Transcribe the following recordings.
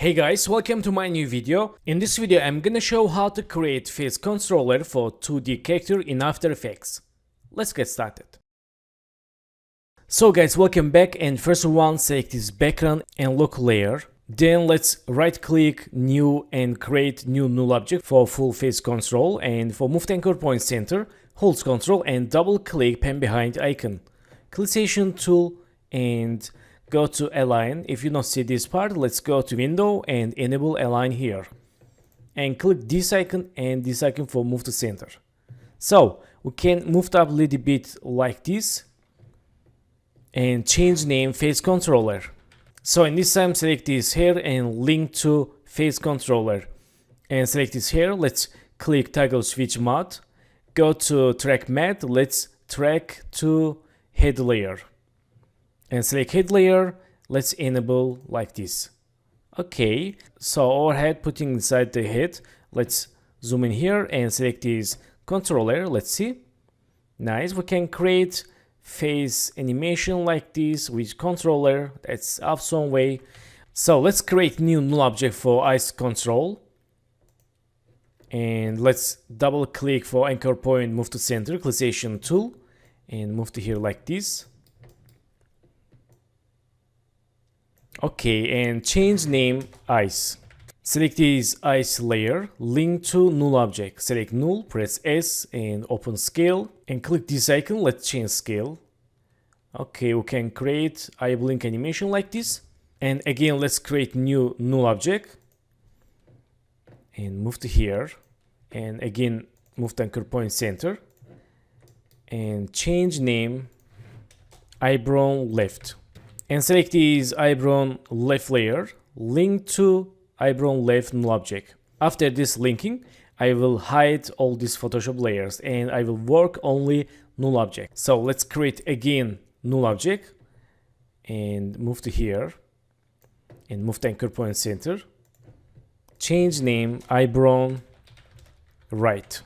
Hey guys, welcome to my new video. In this video I'm gonna show how to create face controller for 2D character in After Effects. Let's get started. So guys, welcome back, and first one, select this background and look layer. Then let's right click new and create new null object for full face control, and for move anchor point center, hold Ctrl and double click pen behind icon. Clickation tool and go to align. If you don't see this part, let's go to window and enable align here. And click this icon and this icon for move to center. So we can move up a little bit like this and change name face controller. So in this time select this here and link to face controller. And select this here. Let's click toggle switch mode. Go to track matte. Let's track to head layer. And select head layer, let's enable like this. Okay, so overhead putting inside the head, let's zoom in here and select this controller. Let's see. Nice, we can create face animation like this with controller. That's awesome way. So let's create new null object for eyes control. And let's double click for anchor point, move to center, clickation tool, and move to here like this. Okay, and change name eyes. Select this eyes layer, link to null object. Select null, press S and open scale and click this icon. Let's change scale. Okay, we can create eye blink animation like this. And again, let's create new null object and move to here. And again, move to anchor point center and change name eyebrow left. And select this eyebrow left layer, link to eyebrow left null object. After this linking, I will hide all these Photoshop layers and I will work only null object. So let's create again null object and move to here and move to anchor point center. Change name eyebrow right.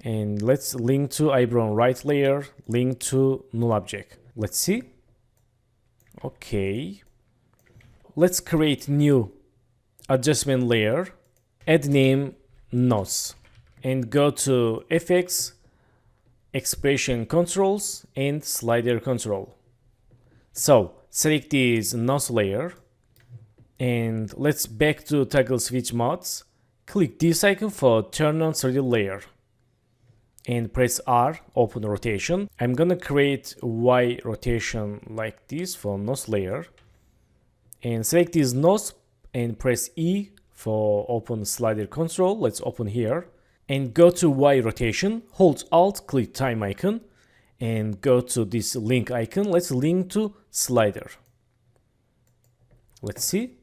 And let's link to eyebrow right layer, link to null object. Let's see. Okay, let's create new adjustment layer, add name Nulls, and go to FX, expression controls, and slider control. So select this Nulls layer and let's back to toggle switch modes. Click this icon for turn on 3D layer and press R, open rotation. I'm gonna create Y rotation like this for nose layer. And select this nose and press E for open slider control. Let's open here. And go to Y rotation, hold Alt, click time icon. And go to this link icon. Let's link to slider. Let's see.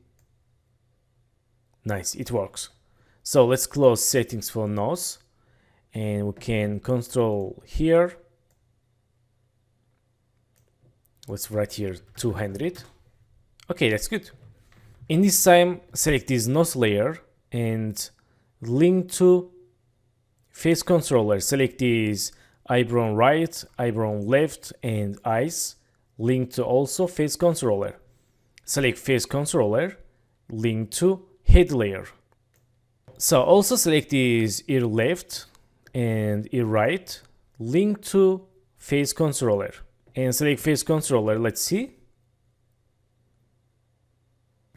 Nice, it works. So let's close settings for nose. And we can control here. Let's write here 200. Okay, that's good. In this time, select this nose layer and link to face controller. Select this eyebrow right, eyebrow left, and eyes. Link to also face controller. Select face controller, link to head layer. So also select this ear left and ear right, link to face controller and select face controller. Let's see.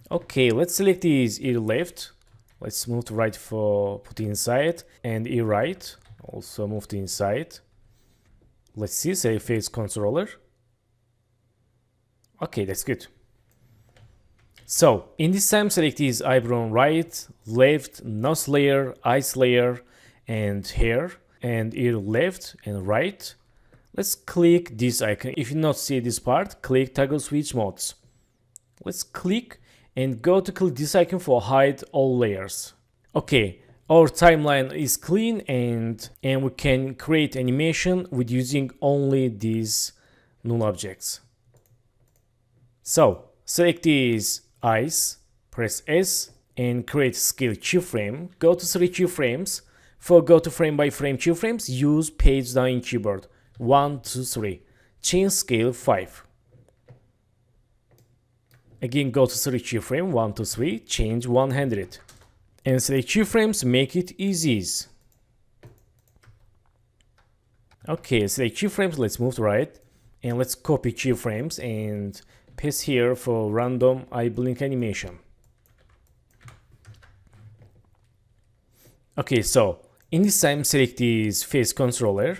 Okay, let's select this ear left. Let's move to right for put inside, and ear right also move to inside. Let's see, select face controller. Okay, that's good. So in this time select this eyebrow right, left, nose layer, eyes layer, and hair, and ear left and right. Let's click this icon. If you not see this part, click toggle switch modes. Let's click and go to click this icon for hide all layers. Okay, our timeline is clean and we can create animation with using only these null objects. So select these eyes, press S and create scale keyframe. Go to 3 keyframes. For go to frame by frame keyframes, use page down in keyboard 1, 2, 3. Change scale 5. Again, go to select keyframe 1 to 3, change 100. And select keyframes, make it easy. Okay, select keyframes, let's move to right. And let's copy keyframes and paste here for random eye blink animation. Okay, so in this time, select this face controller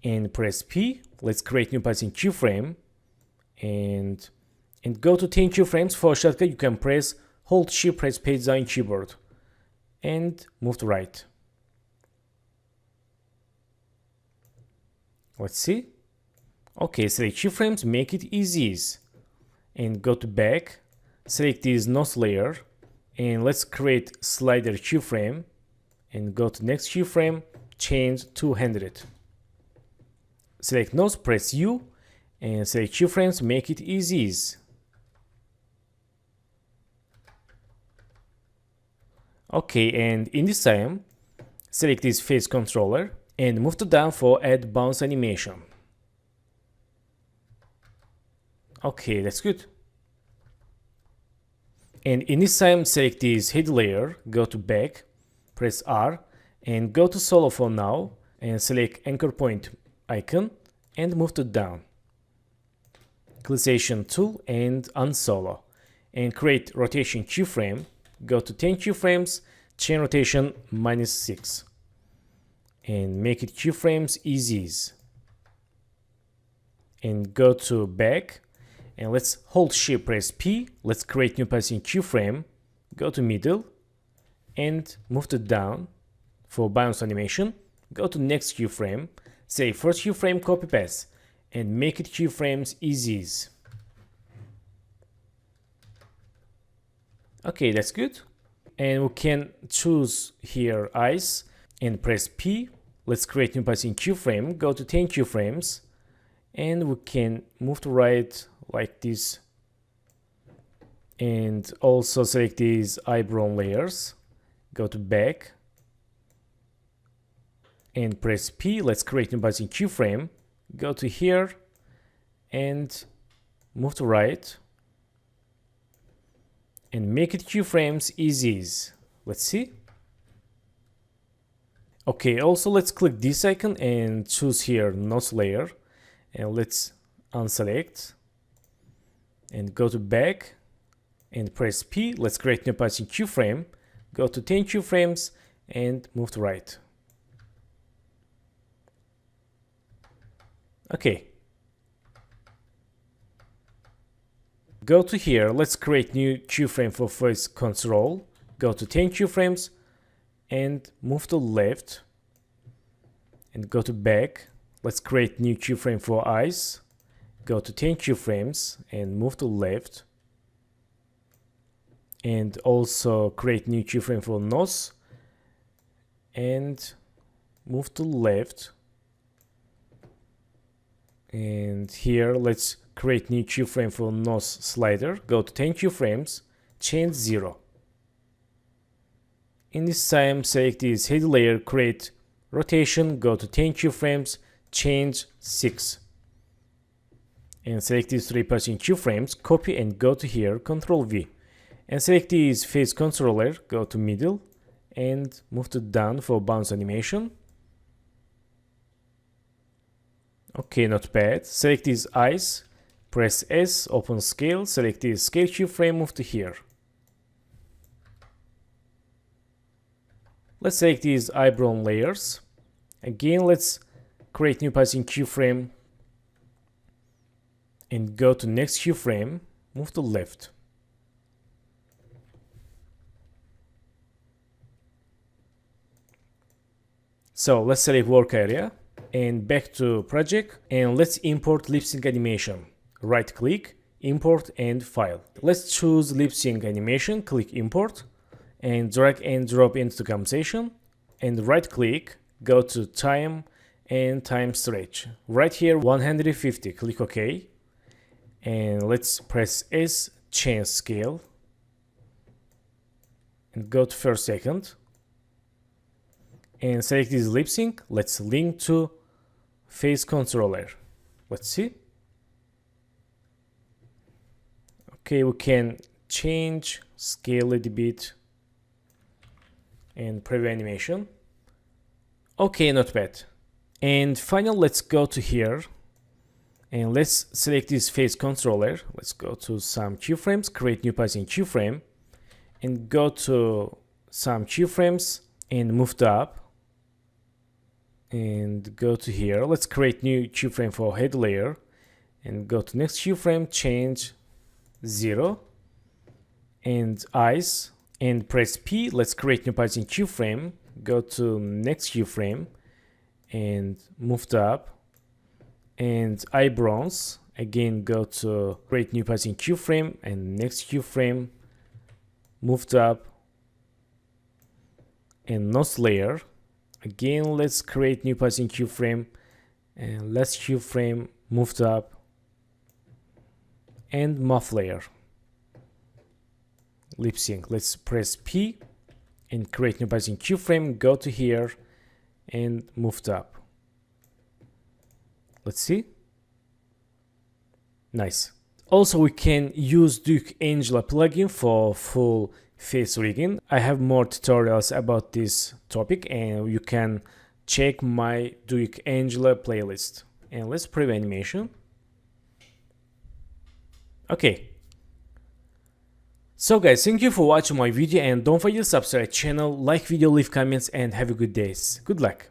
and press P. Let's create new path in keyframe and go to 10 keyframes. For shortcut, you can press Hold Shift, press page down keyboard and move to right. Let's see. Okay, select keyframes, make it easy. And go to back, select this nose layer, and let's create slider keyframe. And go to next keyframe, change 200. Select nose, press U, and select keyframes, make it easy. Okay, and in this time, select this face controller and move to down for add bounce animation. Okay, that's good. And in this time, select this head layer, go to back, press R, and go to solo for now, and select anchor point icon, and move to down. Clickation tool and unsolo, and create rotation keyframe, go to 10 keyframes, chain rotation -6, and make it keyframes easy. And go to back, and let's hold shift, press P, let's create new path in keyframe, go to middle, and move to down. For bounce animation, go to next keyframe, say first keyframe, copy path, and make it keyframes easy. Okay, that's good. And we can choose here eyes and press P. Let's create new path in keyframe, go to 10 keyframes, and we can move to right like this. And also select these eyebrow layers, go to back, and press P. Let's create new path in keyframe, go to here, and move to right, and make it keyframes easy. Let's see. Okay, also let's click this icon and choose here nose layer, and let's unselect and go to back and press P. Let's create new path in keyframe, go to 10 keyframes and move to right. Okay. Go to here, let's create new keyframe for face control, go to 10 keyframes and move to left and go to back. Let's create new keyframe for eyes, go to 10 keyframes and move to left, and also create new keyframe for nose and move to left. And here let's create new keyframe for nose slider, go to 10 keyframes, change 0. In this time, select this head layer, create rotation, go to 10 keyframes, change 6. And select these 3 passing keyframes, copy and go to here, Ctrl V. And select this face controller, go to middle and move to down for bounce animation. Okay, not bad. Select these eyes, press S, open scale, select this scale keyframe, move to here. Let's select these eyebrow layers. Again, let's create new passing keyframe and go to next keyframe, move to left. So let's select work area and back to project, and let's import lipsync animation. Right click, import and file. Let's choose lipsync animation, click import and drag and drop into the composition, and right click, go to time and time stretch. Right here 150, click OK, and let's press S, change scale and go to first second and select this lip sync. Let's link to face controller. Let's see. Okay, we can change scale a little bit and preview animation. Okay, not bad. And finally, let's go to here and let's select this face controller. Let's go to some keyframes, create new path in keyframe, and go to some keyframes and move to up. And go to here. Let's create new keyframe for head layer and go to next keyframe, change 0 and eyes and press P. Let's create new path in keyframe. Go to next keyframe and move to up and eyebrows. Again, go to create new path in keyframe and next keyframe, move to up and nose layer. Again, let's create new path in keyframe and let's keyframe, move to up and mouth layer. Lip sync. Let's press P and create new path in keyframe. Go to here and move to up. Let's see. Nice. Also, we can use Duik Angela plugin for full face rigging. I have more tutorials about this topic and you can check my Duik Angela playlist. And let's preview animation. Okay. So guys, thank you for watching my video and don't forget to subscribe channel, like video, leave comments and have a good day. Good luck.